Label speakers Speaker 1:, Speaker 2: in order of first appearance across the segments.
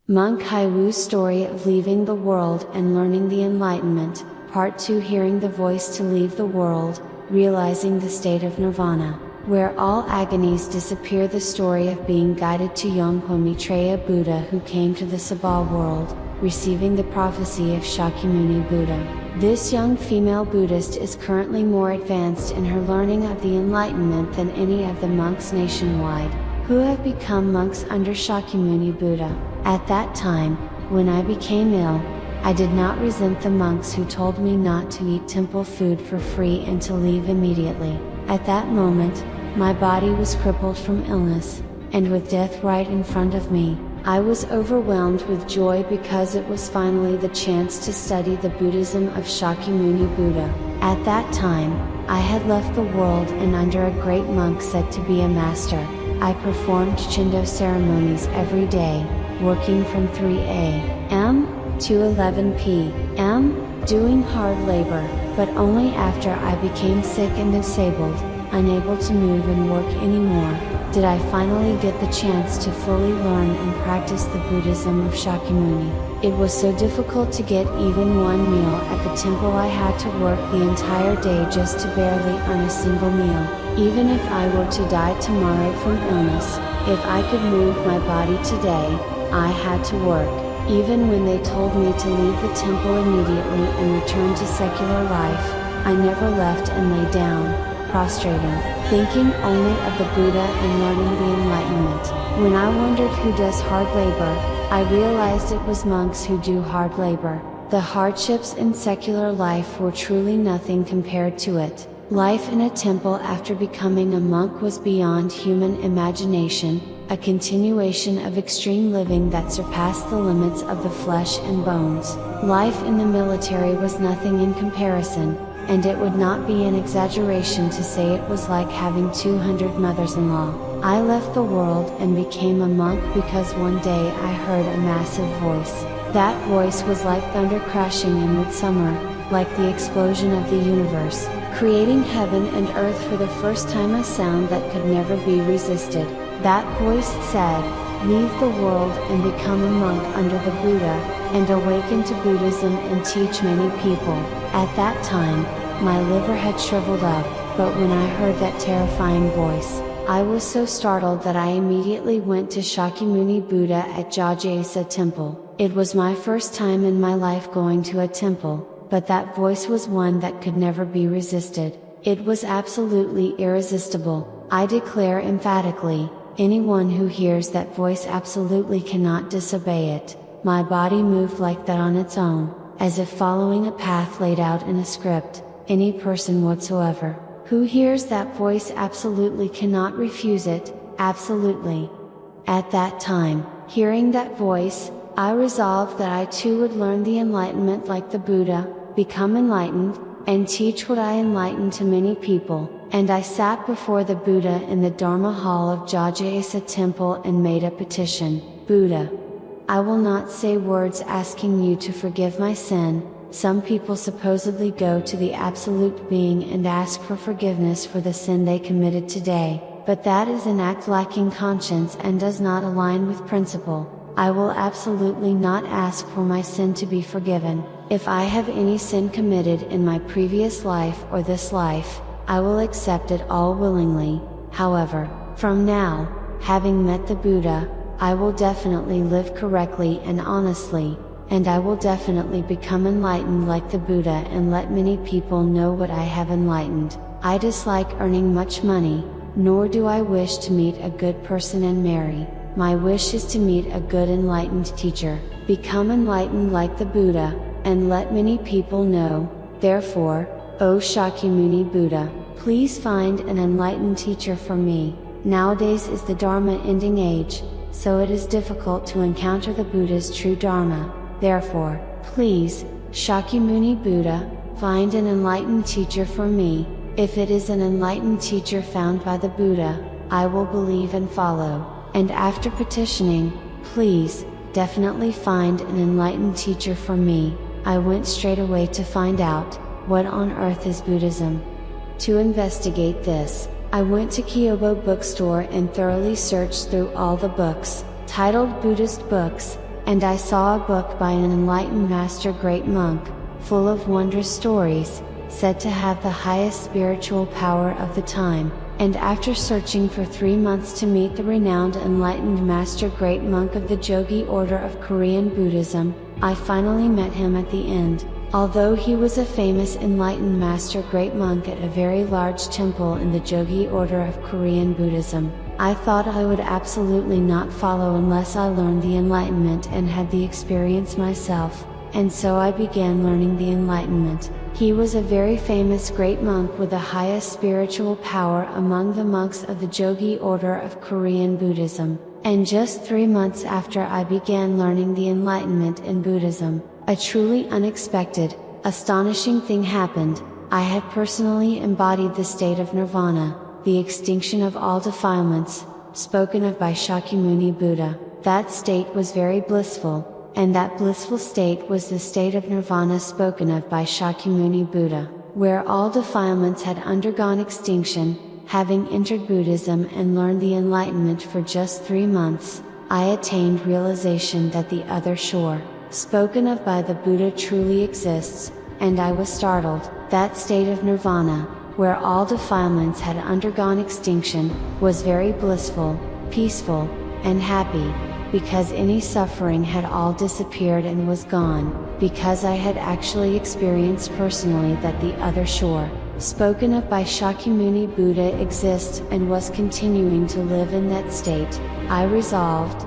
Speaker 1: Monk Hyewoo's story of leaving the world and learning the enlightenment, Part 2. Hearing the voice to leave the world, realizing the state of nirvana, where all agonies disappear. The story of being guided to Yonghwa Maitreya Buddha, who came to the Saha World, receiving the prophecy of Shakyamuni Buddha. This young female Buddhist is currently more advanced in her learning of the enlightenment than any of the monks nationwide, who have become monks under Shakyamuni Buddha. At that time, when I became ill, I did not resent the monks who told me not to eat temple food for free and to leave immediately. At that moment, my body was crippled from illness, and with death right in front of me, I was overwhelmed with joy because it was finally the chance to study the Buddhism of Shakyamuni Buddha. At that time, I had left the world and under a great monk said to be a master, I performed Chindo ceremonies every day, working from 3 a.m. to 11 p.m., doing hard labor, but only after I became sick and disabled, unable to move and work anymore, did I finally get the chance to fully learn and practice the Buddhism of Shakyamuni. It was so difficult to get even one meal at the temple. I had to work the entire day just to barely earn a single meal. Even if I were to die tomorrow from illness, if I could move my body today, I had to work. Even when they told me to leave the temple immediately and return to secular life, I never left and lay down, prostrating, thinking only of the Buddha and learning the enlightenment. When I wondered who does hard labor, I realized it was monks who do hard labor. The hardships in secular life were truly nothing compared to it. Life in a temple after becoming a monk was beyond human imagination, a continuation of extreme living that surpassed the limits of the flesh and bones. Life in the military was nothing in comparison, and it would not be an exaggeration to say it was like having 200 mothers-in-law. I left the world and became a monk because one day I heard a massive voice. That voice was like thunder crashing in midsummer, like the explosion of the universe, creating heaven and earth for the first time, a sound that could never be resisted. That voice said, "Leave the world and become a monk under the Buddha, and awaken to Buddhism and teach many people." At that time, my liver had shriveled up, but when I heard that terrifying voice, I was so startled that I immediately went to Shakyamuni Buddha at Jajasa Temple. It was my first time in my life going to a temple, but that voice was one that could never be resisted. It was absolutely irresistible. I declare emphatically, anyone who hears that voice absolutely cannot disobey it. My body moved like that on its own, as if following a path laid out in a script. Any person whatsoever, who hears that voice absolutely cannot refuse it, absolutely. At that time, hearing that voice, I resolved that I too would learn the enlightenment like the Buddha, become enlightened, and teach what I enlightened to many people. And I sat before the Buddha in the Dharma hall of Jajasa Temple and made a petition. Buddha, I will not say words asking you to forgive my sin. Some people supposedly go to the absolute being and ask for forgiveness for the sin they committed today, but that is an act lacking conscience and does not align with principle. I will absolutely not ask for my sin to be forgiven. If I have any sin committed in my previous life or this life, I will accept it all willingly. However, from now, having met the Buddha, I will definitely live correctly and honestly, and I will definitely become enlightened like the Buddha and let many people know what I have enlightened. I dislike earning much money, nor do I wish to meet a good person and marry. My wish is to meet a good enlightened teacher, become enlightened like the Buddha, and let many people know. Therefore, O Shakyamuni Buddha, please find an enlightened teacher for me. Nowadays is the Dharma ending age, so it is difficult to encounter the Buddha's true Dharma. Therefore, please, Shakyamuni Buddha, find an enlightened teacher for me. If it is an enlightened teacher found by the Buddha, I will believe and follow. And after petitioning, please, definitely find an enlightened teacher for me, I went straight away to find out, what on earth is Buddhism? To investigate this, I went to Kyobo bookstore and thoroughly searched through all the books, titled Buddhist books, and I saw a book by an enlightened master great monk, full of wondrous stories, said to have the highest spiritual power of the time, and after searching for 3 months to meet the renowned enlightened master great monk of the Jogi order of Korean Buddhism, I finally met him at the end. Although he was a famous enlightened master great monk at a very large temple in the Jogi order of Korean Buddhism, I thought I would absolutely not follow unless I learned the enlightenment and had the experience myself, and so I began learning the enlightenment. He was a very famous great monk with the highest spiritual power among the monks of the Jogi order of Korean Buddhism, and just 3 months after I began learning the enlightenment in Buddhism, a truly unexpected, astonishing thing happened. I had personally embodied the state of nirvana, the extinction of all defilements, spoken of by Shakyamuni Buddha. That state was very blissful, and that blissful state was the state of nirvana spoken of by Shakyamuni Buddha, where all defilements had undergone extinction. Having entered Buddhism and learned the enlightenment for just 3 months, I attained realization that the other shore, spoken of by the Buddha, truly exists, and I was startled. That state of nirvana, where all defilements had undergone extinction, was very blissful, peaceful, and happy, because any suffering had all disappeared and was gone, because I had actually experienced personally that the other shore, spoken of by Shakyamuni Buddha, exists and was continuing to live in that state. I resolved,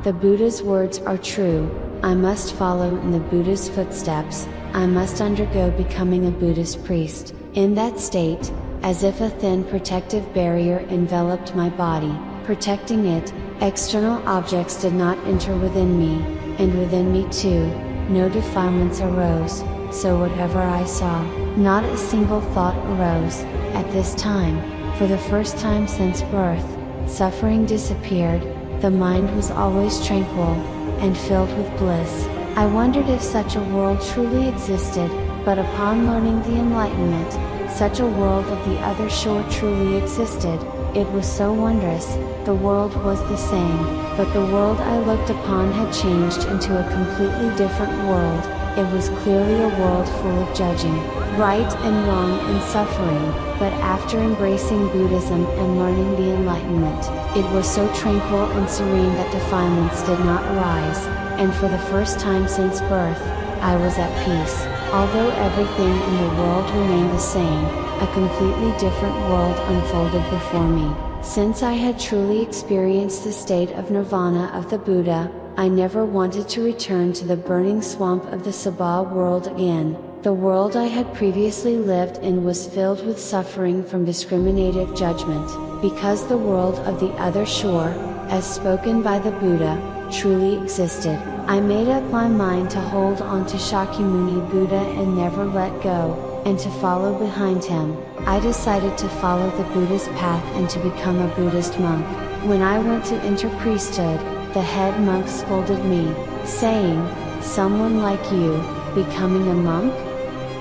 Speaker 1: the Buddha's words are true, I must follow in the Buddha's footsteps, I must undergo becoming a Buddhist priest. In that state, as if a thin protective barrier enveloped my body, protecting it, external objects did not enter within me, and within me too, no defilements arose, so whatever I saw, not a single thought arose. At this time, for the first time since birth, suffering disappeared, the mind was always tranquil, and filled with bliss. I wondered if such a world truly existed, but upon learning the enlightenment, such a world of the other shore truly existed. It was so wondrous. The world was the same, but the world I looked upon had changed into a completely different world. It was clearly a world full of judging, right and wrong and suffering, but after embracing Buddhism and learning the enlightenment, it was so tranquil and serene that defilements did not arise, and for the first time since birth, I was at peace. Although everything in the world remained the same, a completely different world unfolded before me. Since I had truly experienced the state of nirvana of the Buddha, I never wanted to return to the burning swamp of the Saha world again. The world I had previously lived in was filled with suffering from discriminative judgment, because the world of the other shore, as spoken by the Buddha, truly existed. I made up my mind to hold on to Shakyamuni Buddha and never let go, and to follow behind him. I decided to follow the Buddha's path and to become a Buddhist monk. When I went to enter priesthood, the head monk scolded me, saying, "Someone like you, becoming a monk?"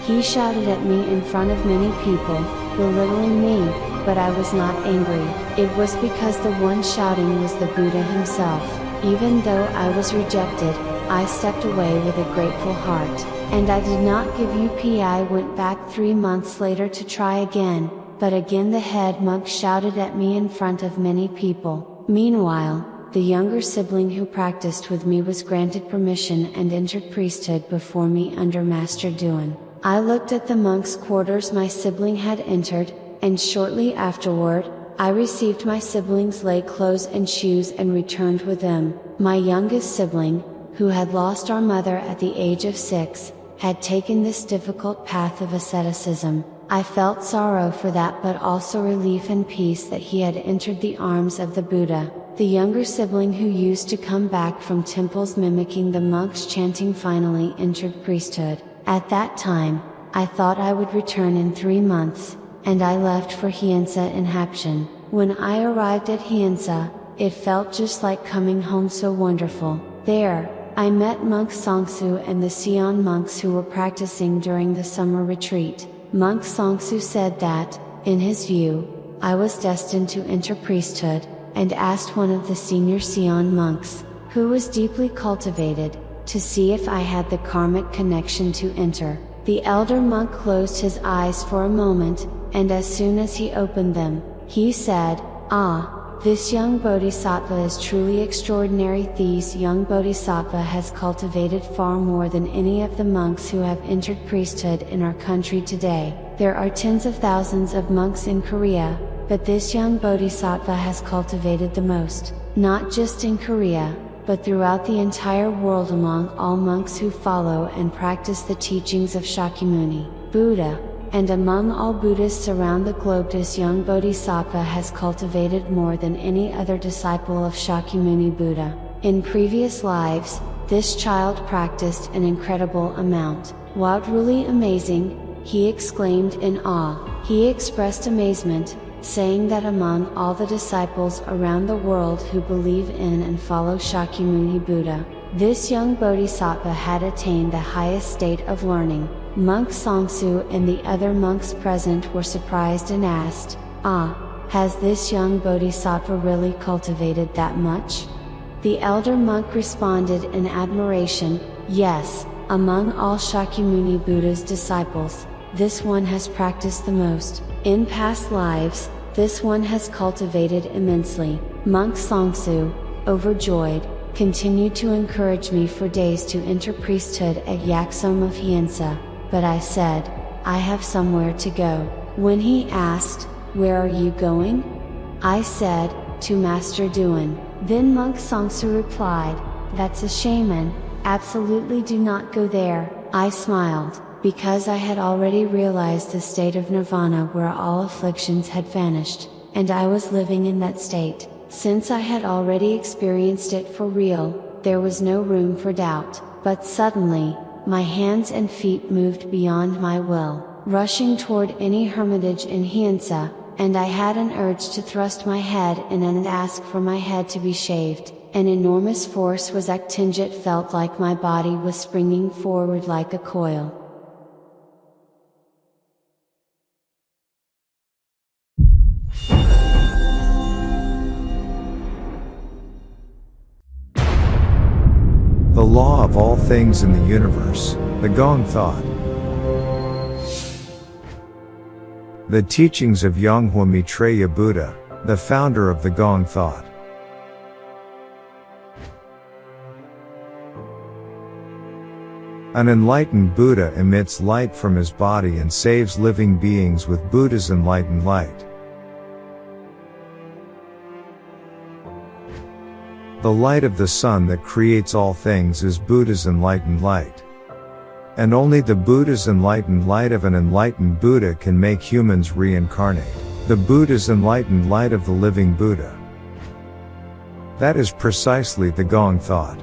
Speaker 1: He shouted at me in front of many people, belittling me, but I was not angry. It was because the one shouting was the Buddha himself. Even though I was rejected, I stepped away with a grateful heart, and I did not give up. I went back 3 months later to try again, but again the head monk shouted at me in front of many people. Meanwhile, the younger sibling who practiced with me was granted permission and entered priesthood before me under Master Duan. I looked at the monk's quarters my sibling had entered, and shortly afterward, I received my sibling's lay clothes and shoes and returned with them. My youngest sibling, who had lost our mother at the age of 6, had taken this difficult path of asceticism. I felt sorrow for that, but also relief and peace that he had entered the arms of the Buddha. The younger sibling who used to come back from temples mimicking the monks chanting finally entered priesthood. At that time, I thought I would return in 3 months, and I left for Hyensa in Hapshin. When I arrived at Hyensa, it felt just like coming home, so wonderful. There, I met Monk Songsu and the Seon monks who were practicing during the summer retreat. Monk Songsu said that, in his view, I was destined to enter priesthood, and asked one of the senior Seon monks, who was deeply cultivated, to see if I had the karmic connection to enter. The elder monk closed his eyes for a moment, and as soon as he opened them, he said, "Ah, this young bodhisattva is truly extraordinary. This young bodhisattva has cultivated far more than any of the monks who have entered priesthood in our country today. There are tens of thousands of monks in Korea, but this young bodhisattva has cultivated the most, not just in Korea, but throughout the entire world among all monks who follow and practice the teachings of Shakyamuni, Buddha, and among all Buddhists around the globe. This young bodhisattva has cultivated more than any other disciple of Shakyamuni Buddha. In previous lives, this child practiced an incredible amount. Wow, truly amazing," he exclaimed in awe. He expressed amazement, saying that among all the disciples around the world who believe in and follow Shakyamuni Buddha, this young bodhisattva had attained the highest state of learning. Monk Songsu and the other monks present were surprised and asked, "Ah, has this young bodhisattva really cultivated that much?" The elder monk responded in admiration, "Yes, among all Shakyamuni Buddha's disciples, this one has practiced the most. In past lives, this one has cultivated immensely." Monk Songsu, overjoyed, continued to encourage me for days to enter priesthood at Yaksom of Hyensa, but I said, "I have somewhere to go." When he asked, "Where are you going?" I said, "To Master Duan." Then Monk Songsu replied, "That's a shaman, absolutely do not go there." I smiled, because I had already realized the state of nirvana where all afflictions had vanished, and I was living in that state. Since I had already experienced it for real, there was no room for doubt. But suddenly, my hands and feet moved beyond my will, rushing toward any hermitage in Hyensa, and I had an urge to thrust my head in and ask for my head to be shaved. An enormous force was acting. It felt like my body was springing forward like a coil.
Speaker 2: The law of all things in the universe, the Gong Thought. The teachings of Yonghwa Maitreya Buddha, the founder of the Gong Thought. An enlightened Buddha emits light from his body and saves living beings with Buddha's enlightened light. The light of the sun that creates all things is Buddha's enlightened light. And only the Buddha's enlightened light of an enlightened Buddha can make humans reincarnate. The Buddha's enlightened light of the living Buddha. That is precisely the Gong Thought.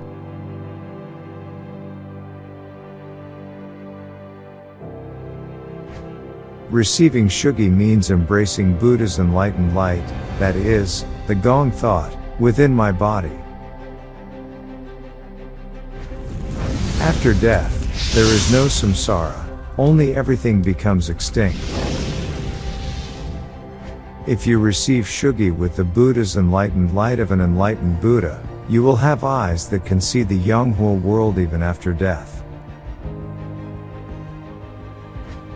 Speaker 2: Receiving Shugi means embracing Buddha's enlightened light, that is, the Gong Thought, within my body. After death, there is no samsara, only everything becomes extinct. If you receive Shugi with the Buddha's enlightened light of an enlightened Buddha, you will have eyes that can see the Yonghwa world even after death.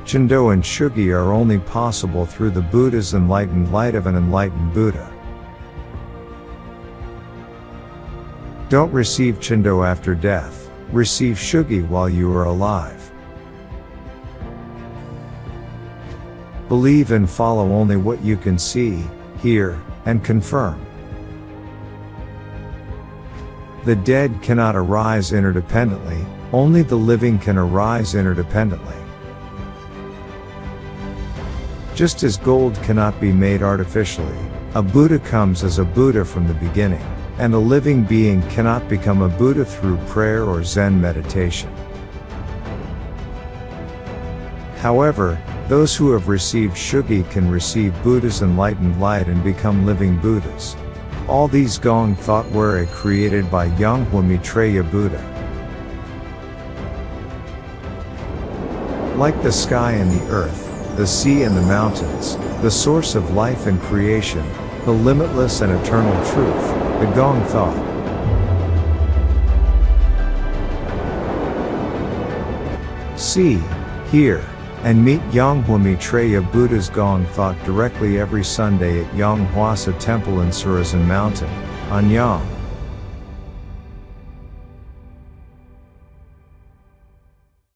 Speaker 2: Chendo and Shugi are only possible through the Buddha's enlightened light of an enlightened Buddha. Don't receive Chendo after death. Receive Shugi while you are alive. Believe and follow only what you can see, hear, and confirm. The dead cannot arise interdependently, only the living can arise interdependently. Just as gold cannot be made artificially, a Buddha comes as a Buddha from the beginning. And a living being cannot become a Buddha through prayer or Zen meditation. However, those who have received Shugi can receive Buddha's enlightened light and become living Buddhas. All these Gong Thought were created by Yonghwa Maitreya Buddha. Like the sky and the earth, the sea and the mountains, the source of life and creation, the limitless and eternal truth, the Gong Thought. See, hear, and meet Yonghwa Maitreya Buddha's Gong thought directly every Sunday at Yonghwa Temple in Surazan Mountain, Anyang.